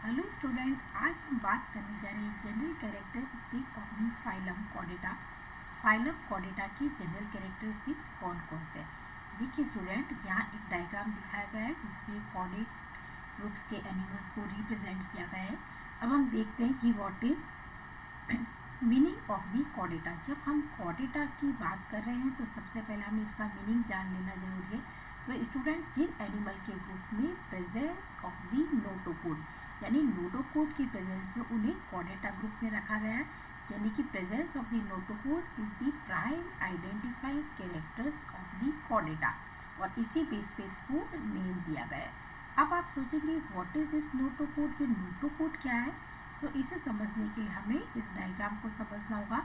Hello student, आज हम बात करने जा रहे हैं general characteristic of the phylum Chordata. Phylum Chordata की जनरल कैरेक्टरिस्टिक्स कौन कौन से हैं? देखिए स्टूडेंट, यहाँ एक डायग्राम दिखाया गया है जिसमें कॉर्डेट ग्रुप्स के एनिमल्स को रिप्रेजेंट किया गया है। अब हम देखते हैं कि what is meaning of the Chordata. जब हम कॉर्डेटा की बात कर रहे हैं तो सबसे पहले हमें इसका मीनिंग जान लेना जरूरी है। तो स्टूडेंट, जिन एनिमल के ग्रुप में प्रेजेंस ऑफ दी नोटोकोड यानी नोटोकोड की प्रेजेंस से उन्हें कॉर्डेटा ग्रुप में रखा गया है, यानी कि presence of the notochord is the prime identifying characters of the Chordata, और इसी बेस पे इसको नेम दिया गया है। अब आप सोचेंगे व्हाट इज दिस नोटोकोड, ये नोटोकोड क्या है? तो इसे समझने के लिए हमें इस डायग्राम को समझना होगा।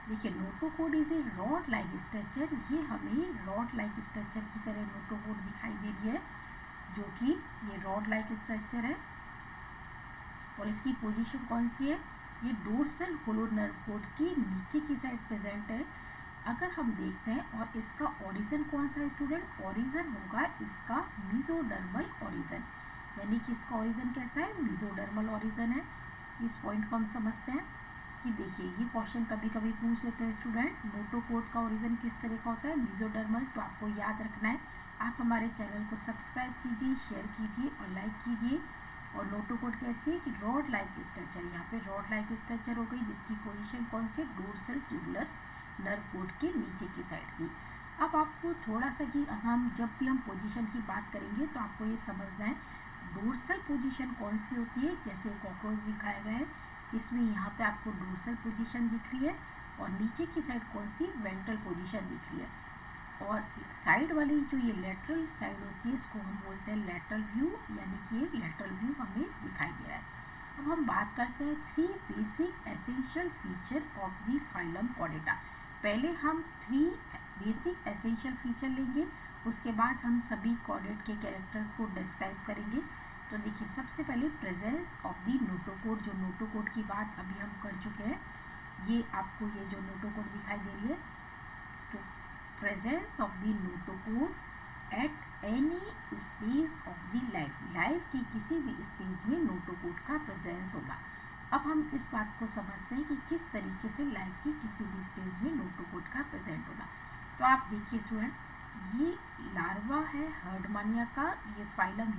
देखिए, notochord is a rod like structure. ये हमें रॉड लाइक स्ट्रक्चर की तरह नोटोकोड दिखाई दे रही है, जो कि ये रॉड लाइक स्ट्रक्चर है। और इसकी पोजीशन कौन सी है? ये डोर्सल होलो नर्व कोड की नीचे की साइड प्रेजेंट है। अगर हम देखते हैं, और इसका ओरिजिन कौन सा है स्टूडेंट? ओरिजिन होगा इसका मीजोडर्मल ओरिजिन, यानी कि इसका ओरिजिन कैसा है? मीजोडर्मल ओरिजिन है। इस पॉइंट को हम समझते हैं कि देखिए, ये क्वेश्चन कभी कभी पूछ लेते हैं स्टूडेंट, नोटोकोड का ओरिजिन किस तरह का होता है? मीजोडर्मल। तो आपको याद रखना है, आप हमारे चैनल को सब्सक्राइब कीजिए, शेयर कीजिए और लाइक कीजिए। और नोटोकोड कैसी है कि रॉड लाइक स्ट्रक्चर, यहाँ पे रॉड लाइक स्ट्रक्चर हो गई, जिसकी पोजीशन कौन सी है? डोर्सल ट्यूबुलर नर्व कोड के नीचे की साइड थी। अब आपको थोड़ा सा कि जब भी हम पोजीशन की बात करेंगे तो आपको ये समझना है डोर्सल पोजीशन कौन सी होती है। जैसे कॉकरोच दिखाया गया है, इसमें यहाँ पे आपको डोर्सल पोजीशन दिख रही है, और नीचे की साइड कौन सी? वेंट्रल पोजीशन दिख रही है। और साइड वाली जो ये लेटरल साइड होती है, इसको हम बोलते हैं लेटरल व्यू, यानी कि ये लेटरल व्यू हमें दिखाई दे रहा है। अब हम बात करते हैं 3 basic essential feature of the phylum Chordata. पहले हम 3 बेसिक एसेंशियल फीचर लेंगे, उसके बाद हम सभी कॉर्डेट के कैरेक्टर्स को डिस्क्राइब करेंगे। तो देखिए, सबसे पहले प्रेजेंस ऑफ द नोटोकोड। जो नोटोकोड की बात अभी हम कर चुके हैं, ये आपको ये जो नोटोकोड दिखाई दे रही है, तो presence of the notochord eight any stage of the life की किसी भी स्टेज में नोटोकोड का प्रेजेंस होगा। अब हम इस बात को समझते हैं कि किस तरीके से लाइफ की किसी भी स्टेज में नोटोकोड का प्रेजेंट होगा। तो आप देखिए स्टूडेंट, ये लार्वा है हर्डमानिया का, ये फाइलम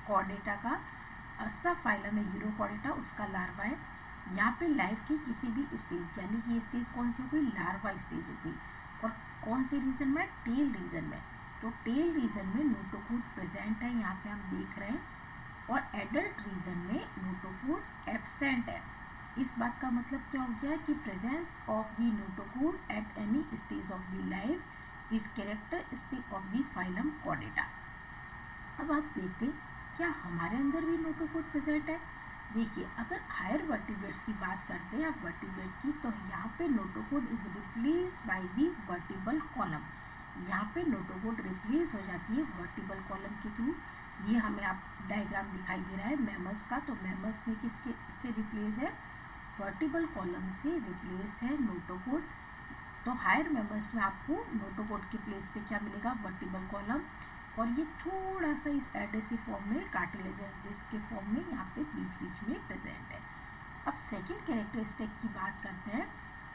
कॉर्डेटा का सब फाइलम है यूरोकॉर्डेटा, उसका लार्वा है। यहाँ पे लाइफ की किसी भी स्टेज, यानी कि ये स्टेज कौन सी हो गई? लार्वा स्टेज हो गई। और कौन से रीजन में? टेल रीजन में। तो टेल रीजन में नोटोकोड प्रेजेंट है, यहाँ पे हम देख रहे हैं। और एडल्ट रीजन में नोटोकोड एब्सेंट है। इस बात का मतलब क्या हो गया कि presence of the notochord eight any stage of the life is characteristic of the phylum Chordata. अब आप देखते हैं, क्या हमारे अंदर भी नोटोकोड प्रेजेंट है? देखिए, अगर हायर वर्टिब्रेट्स की बात करते हैं आप वर्टिब्रेट्स की, तो यहाँ पे notochord is replace by the vertebral column. यहाँ पे नोटोकोड रिप्लेस हो जाती है वर्टिबल कॉलम के थ्रू। ये हमें आप डायग्राम दिखाई दे रहा है मैमल्स का, तो मैमल्स में किसके से रिप्लेस है? वर्टिबल कॉलम से रिप्लेस्ड है नोटोकोड। तो हायर मैमल्स में आपको नोटोकोड के प्लेस पे क्या मिलेगा? Vertebral column. और ये थोड़ा सा इस एडेसिव फॉर्म में, कार्टिलेजस डिस्क के फॉर्म में यहाँ पे बीच बीच में प्रेजेंट है। अब सेकेंड कैरेक्टरिस्टिक की बात करते हैं,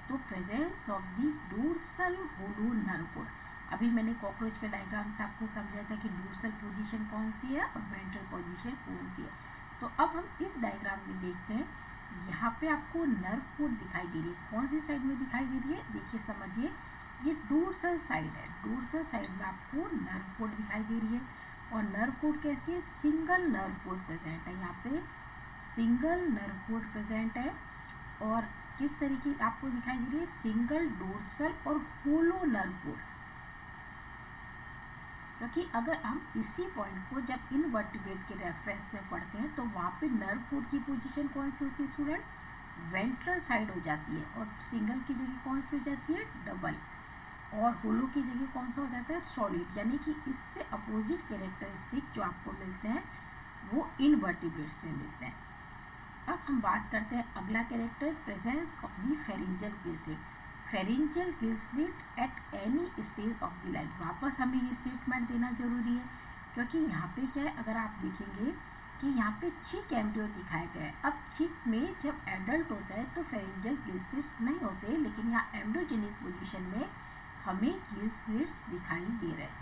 तो presence of the dorsal hollow nerve cord. अभी मैंने कॉकरोच के डायग्राम से आपको समझाया था कि डोर्सल पोजीशन कौन सी है और वेंट्रल पोजीशन कौन सी है। तो अब हम इस डायग्राम में देखते हैं, यहाँ पे आपको नर्व कोड दिखाई दे रही है। कौन सी साइड में दिखाई दे रही है? देखिए समझिए, ये डोर्सल साइड है। डोर्सल साइड में आपको नर्व कोड दिखाई दे रही है। और नर्व कोड कैसी है? सिंगल नर्व कोड प्रेजेंट है, यहाँ पे सिंगल नर्व कोड प्रेजेंट है। और किस तरीके आपको दिखाई दे रही है? सिंगल डोर्सल और होलो नर्व कोड। क्योंकि अगर हम इसी पॉइंट को जब इनवर्टिब्रेट के रेफरेंस में पढ़ते हैं, तो वहाँ पे नर्व कोड की पोजीशन कौन सी होती है स्टूडेंट? वेंट्रल साइड हो जाती है। और सिंगल की जगह कौन सी हो जाती है? डबल। और होलो की जगह कौन सा हो जाता है? सॉलिड। यानी कि इससे अपोजिट कैरेक्टरिस्टिक जो आपको मिलते हैं वो इनवर्टिब्रेट्स में मिलते हैं। अब हम बात करते हैं अगला character, presence of the pharyngeal Gill slit. Pharyngeal Gill slit eight any stage of the life. वापस हमें ये स्टेटमेंट देना जरूरी है, क्योंकि यहाँ पे क्या है, अगर आप देखेंगे कि यहाँ पे चिक एम्ब्रियो दिखाया गया है। अब चिक में जब एडल्ट होता है तो फेरेंजियल गिल स्लिट्स नहीं होते, लेकिन यहाँ एम्ब्रियोजेनिक पोजीशन में हमें गिल स्लिट्स दिखाई दे रहे हैं,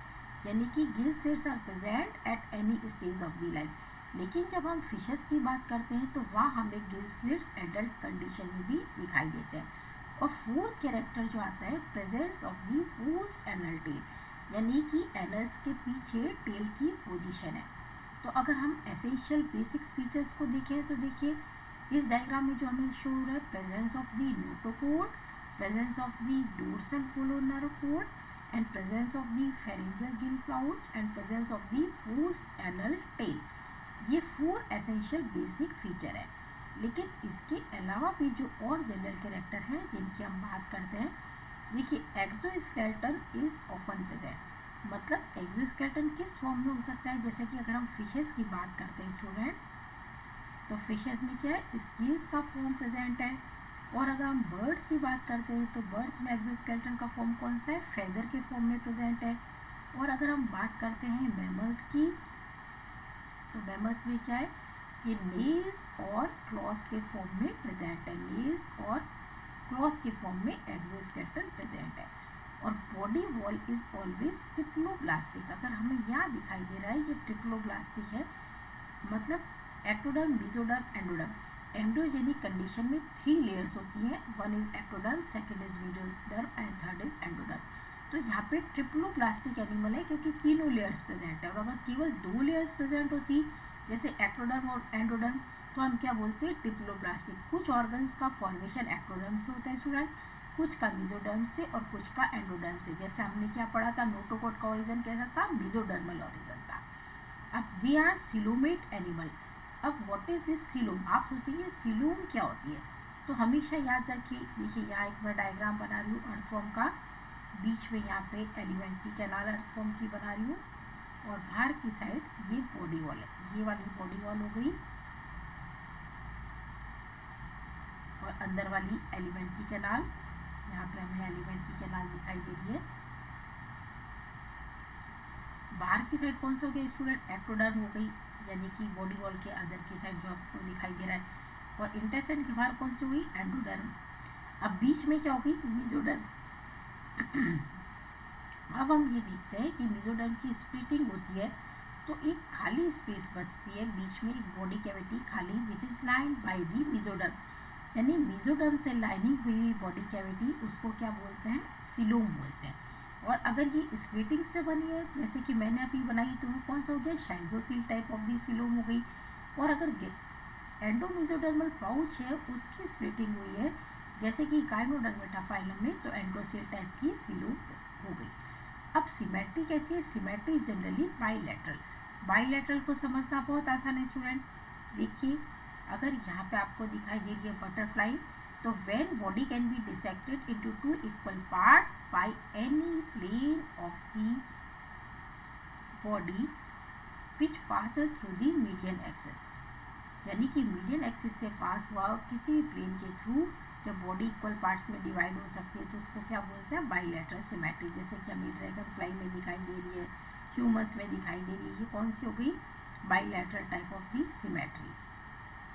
यानी कि gill slits are present at any stage of the life. लेकिन जब हम फिशेस की बात करते हैं तो वहाँ हमें गिल स्लिट्स एडल्ट कंडीशन में भी दिखाई देते हैं। और फोर्थ कैरेक्टर जो आता है, presence of the post anal tell, यानी कि एनल्स के पीछे टेल की पोजीशन है। तो अगर हम एसेंशियल बेसिक्स फीचर्स को देखें तो देखिए इस डायग्राम में जो हमें शो हो रहा है, presence of the notochord, presence of the dorsal hollow nerve cord and presence of the pharyngeal gill pouch and presence of the post anal tail. ये 4 एसेंशियल बेसिक फीचर है। लेकिन इसके अलावा भी जो और जनरल कैरेक्टर हैं जिनकी हम बात करते हैं, देखिए एक्सोस्केलेटन इज ऑफन प्रेजेंट। मतलब एक्सोस्केलेटन किस फॉर्म में हो सकता है, जैसे कि अगर हम फिशेस की बात करते हैं स्टूडेंट, तो फिशेस में क्या है, स्केल्स का फॉर्म प्रेजेंट है। और अगर हम बर्ड्स की बात करते हैं तो बर्ड्स में एक्सोस्केलेटन का फॉर्म कौन सा है, फेदर के फॉर्म में प्रेजेंट है। और अगर हम बात करते हैं मैमल्स की, तो मैमल्स में क्या है, ये नेल्स और क्लॉस के फॉर्म में प्रेजेंट है। नेल्स और क्लॉस के फॉर्म में एक्सोस्केलेटन प्रेजेंट है। और body wall is always triploblastic. अगर हमें यहाँ दिखाई दे रहा है ये ट्रिप्लोब्लास्टिक है, मतलब ectoderm, mesoderm, endoderm. Embryogenic condition में 3 लेयर्स होती हैं, one is ectoderm, second is mesoderm and third is endoderm. तो यहाँ पे ट्रिप्लोब्लास्टिक एनिमल है क्योंकि तीनों लेयर्स प्रेजेंट है। और अगर केवल 2 लेयर्स प्रेजेंट होती जैसे एक्टोडर्म और एंडोडर्म तो हम क्या बोलते हैं, ट्रिप्लोब्लास्टिक। कुछ ऑर्गन्स का फॉर्मेशन एक्टोडर्म से होता है स्टूडेंट, कुछ का मेसोडर्म से और कुछ का एंडोडर्म से। जैसे हमने क्या पढ़ा था, नोटोकोड का ओरिजिन कैसा था, मेसोडर्मल ओरिजिन था। अब दे आर सिलोमेट एनिमल। अब व्हाट इज दिस सिलोम, आप सोचिए सिलोम क्या होती है, तो हमेशा याद रखिए। देखिए यहाँ एक बार डायग्राम बना रही हूँ अर्थफॉर्म का, बीच में यहाँ पे एलिमेंट्री कैनाल अर्थफॉर्म की बना रही हूँ और बाहर की साइड ये बॉडी वॉल है, ये वाली बॉडी वॉल हो गई और अंदर वाली एलिमेंट्री कैनाल, यहाँ पे हमें एलिमेंट्री कैनाल दिखाई दे रही है। बाहर की साइड कौन सा हो गया स्टूडेंट, एक्टोडर्म हो गई, यानी कि बॉडी वॉल के अंदर की साइड जो आपको दिखाई दे रहा है। और इंटेस्टाइन के बाहर कौन सी हो गई, एंडोडर्म। अब बीच में क्या हो गई, मेसोडर्म। अब हम ये देखते हैं कि मेसोडर्म की स्प्लिटिंग होती है तो एक खाली स्पेस बचती है बीच में, एक बॉडी कैविटी खाली, which is lined by the mesoderm. यानी मेसोडर्म से लाइनिंग हुई बॉडी कैविटी, उसको क्या बोलते हैं, सिलोम बोलते हैं। और अगर ये स्प्लिटिंग से बनी है जैसे कि मैंने अभी बनाई, तो वो कौन सा हो गया, शाइजोसील टाइप ऑफ दी सिलोम हो गई। और अगर एंडोमेसोडर्मल पाउच है उसकी स्प्लिटिंग हुई है जैसे कि गाइनोडर्मेटा फाइलम में, तो एंडोसेल टाइप की सिलोम हो गई। अब सिमेट्री कैसी है, सिमेट्री जनरली बाईलैटरल। बाईलैटरल को समझना बहुत आसान है स्टूडेंट। देखिए अगर यहाँ पे आपको दिखाई दे रही है बटरफ्लाई, तो when body can be dissected into 2 equal part by any plane of the body which passes through the median axis, यानी कि मीडियन एक्सिस से पास हुआ किसी भी प्लेन के थ्रू जब बॉडी इक्वल पार्ट्स में डिवाइड हो सकती है तो उसको क्या बोलते हैं, बाईलैटरल सिमेट्री। जैसे कि हमें ड्रैगन फ्लाई में दिखाई दे रही है, ह्यूमस में दिखाई दे रही है, ये कौन सी हो गई, bilateral type of the symmetry.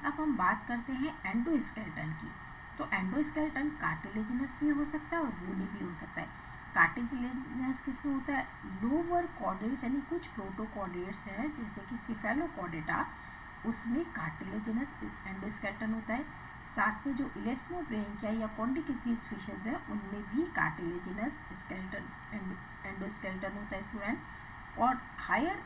अब हम बात करते हैं एंडोस्केलेटन की। तो एंडोस्केलेटन कार्टिलेजिनस भी हो सकता है और बोनी भी हो सकता है। कार्टिलेजिनस किसमें होता है, लोअर कॉर्डेट्स, यानी कुछ प्रोटोकॉर्डेट्स हैं जैसे कि सिफेलोकॉर्डेटा, उसमें कार्टिलेजिनस एंडोस्केलेटन होता है। साथ में जो इलेस्मोब्रेंकिया या कॉन्डिक्टिस फिशेस है उनमें भी कार्टिलेजिनस स्केलेटन एंडोस्केलेटन होता है स्टूडेंट। और हायर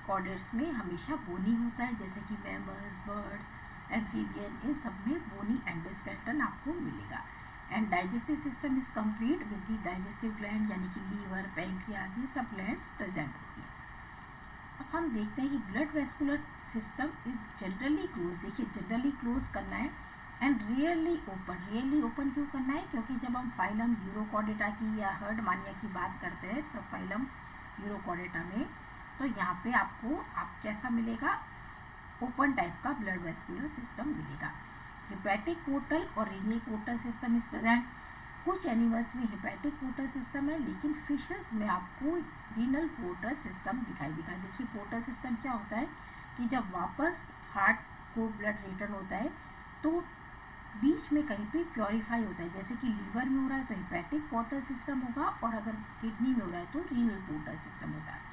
कॉर्डेट्स में हमेशा बोनी होता है, जैसे कि मैमल्स, बर्ड्स, एम्फीबियन, इन सब में बोनी एंडोस्केलेटन आपको मिलेगा। And digestive system is complete with the digestive gland, यानी कि लीवर, पैंक्रियाज, ये सब ग्लैंड्स प्रेजेंट होती है। अब हम देखते हैं कि blood vascular system is generally close. देखिए जनरली क्लोज करना है and rarely open. Rarely open क्यों करना है, क्योंकि जब हम फाइलम यूरोकॉर्डेटा की या हर्डमानिया की बात करते हैं सब फाइलम यूरोकॉर्डेटा में, तो यहाँ पे आपको कैसा मिलेगा, ओपन टाइप का ब्लड वेस्कुलर सिस्टम मिलेगा। हिपैटिक पोर्टल और renal portal system is present. कुछ एनिमल्स में हिपैटिक पोर्टल सिस्टम है, लेकिन फिशेस में आपको रीनल पोर्टल सिस्टम दिखाई देगा। देखिए पोर्टल सिस्टम क्या होता है कि जब वापस हार्ट को ब्लड रिटर्न होता है तो बीच में कहीं पे प्योरीफाई होता है, जैसे कि लीवर में हो रहा है तो हेपेटिक पोर्टल सिस्टम होगा, और अगर किडनी में हो रहा है तो रीनल पोर्टल सिस्टम होता है।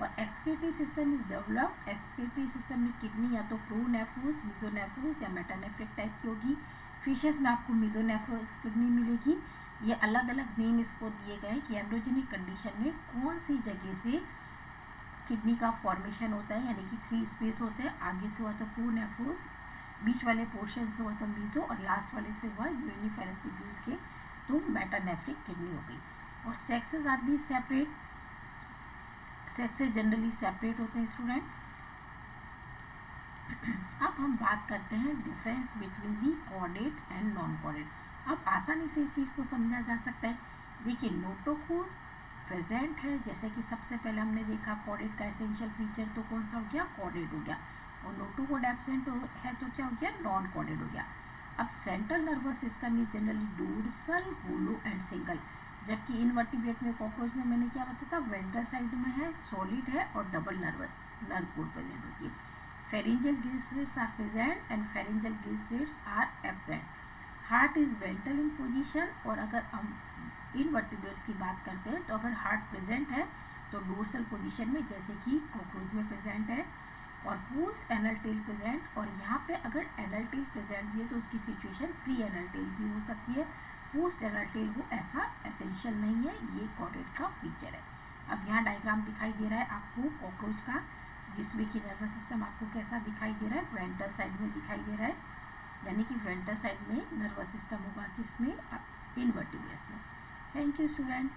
और excretory system is developed. Excretory system में किडनी या तो प्रोनेफ्रोस, मेसोनेफ्रोस या मेटानेफ्रिक टाइप की होगी। फिशेस में आपको मेसोनेफ्रोस किडनी मिलेगी। ये अलग अलग नेम इसको दिए गए कि एम्ब्रियोजेनिक कंडीशन में कौन सी जगह से किडनी का फॉर्मेशन होता है, यानी कि 3 स्पेस होते हैं। आगे से हुआ तो प्रोनेफ्रोस, बीच वाले पोर्शन से हुआ तो मीजो, और लास्ट वाले से हुआ यूनिफेरस ट्यूब्यूल्स के तो मेटानेफ्रिक किडनी हो गई। और sexes are the separate. Sexes generally separate होते हैं स्टूडेंट। अब हम बात करते हैं difference between the chordate and non chordate. अब आसानी से इस चीज़ को समझा जा सकता है। देखिए नोटोकोर प्रेजेंट है, जैसे कि सबसे पहले हमने देखा कॉर्डेट का एसेंशियल फीचर तो कौन सा हो गया, कॉर्डेट हो गया। और नोटोकोड एब्सेंट है तो क्या हो गया, नॉन कॉर्डेट हो गया। अब central nervous system is generally dorsal, hollow and single, जबकि इनवर्टिब्रेट में कॉकरोच में मैंने क्या बताया था, वेंट्रल साइड में है, सॉलिड है और डबल नर्व कोड प्रेजेंट होती है। Pharyngeal gills are present and pharyngeal gills are absent. Heart is ventral in position, और अगर हम इनवर्टिब्रेट्स की बात करते हैं तो अगर हार्ट प्रेजेंट है तो डोर्सल पोजीशन में, जैसे कि कॉकरोच में प्रेजेंट है। और पोस्ट एनल टेल प्रेजेंट, और यहाँ पे अगर एनल टेल प्रेजेंट भी है तो उसकी सिचुएशन प्री एनल टेल भी हो सकती है। पोस्ट एनल टेल हो ऐसा एसेंशियल नहीं है, ये कॉर्डेट का फीचर है। अब यहाँ डायग्राम दिखाई दे रहा है आपको कॉकरोच का, जिसमें कि नर्वस सिस्टम आपको कैसा दिखाई दे रहा है, वेंट्रल साइड में दिखाई दे रहा है, यानी कि वेंट्रल साइड में नर्वस सिस्टम होगा किसमें, इनवर्टिब्रेट्स में। Thank you student.